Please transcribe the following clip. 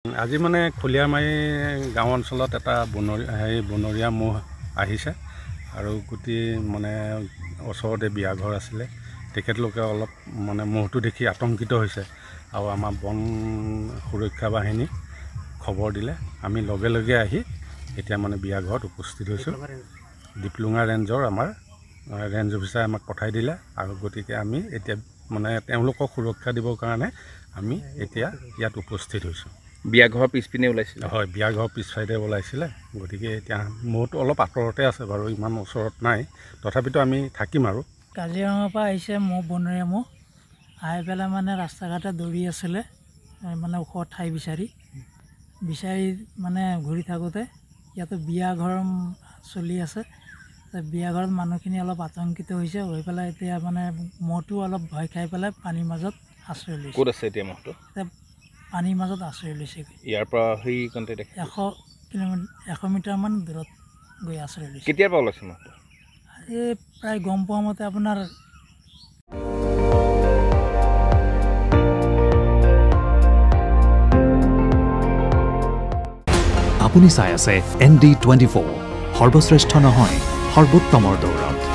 আজি মানে খলিয়ামাৰী গাঁও অঞ্চলত এটা বনৰীয়া মহ আহিছে আৰু গুটি মানে ওচৰতে বিয়া ঘৰ আছিলে তেখেতলোকে অলপ মানে মহটো দেখি আতংকিত হৈছে আৰু আমাৰ বন সুৰক্ষা বাহিনী খবৰ দিলে আমি লগে লগে আহি এতিয়া মানে বিয়া ঘৰত উপস্থিত হৈছোঁ ডিপ্লুঙা ৰেঞ্জৰ আমাৰ ৰেঞ্জ অফিচাৰে আমাক পঠাই দিলে আৰু গতিকে আমি এতিয়া মানে তেওঁলোকক সুৰক্ষা দিবৰ কাৰণে আমি এতিয়া ইয়াত উপস্থিত হৈছোঁ বিয়া ঘৰ পিছপিনে ওলাইছিল হয় বিয়া ঘৰ পিছ চাইডে ওলাইছিলে গতিকে এতিয়া মহটো অলপ আঁতৰতে আছে বাৰু ইমান ওচৰত নাই তথাপিতো আমি থাকিম আৰু কাজিৰঙাৰ পৰা আহিছে মহ বনৰীয়া মহ আহি পেলাই মানে ৰাস্তা ঘাটে দৌৰি আছিলে মানে ওখ ঠাই বিচাৰি মানে ঘূৰি থাকোঁতে ইয়াতো বিয়া ঘৰ চলি আছে বিয়া ঘৰত মানুহখিনি অলপ আতংকিত হৈছে হৈ পেলাই এতিয়া মানে মহটো অলপ ভয় খাই পেলাই পানীৰ মাজত আশ্ৰয় লৈছে ক'ত আছে এতিয়া মহটো পানীৰ মাজত আশ্ৰয় লৈছে ইয়াৰ পৰা সেই কণ্টে 100 মিটাৰমান দূৰত গৈ আশ্ৰয় লৈছে কেতিয়াৰ পৰা ওলাইছে মহটো এই প্ৰায় গম পোৱা মতে আপোনাৰ আপুনি চাই আছে ND24 সৰ্বশ্ৰেষ্ঠ নহয় সৰ্বোত্তমৰ দৌৰত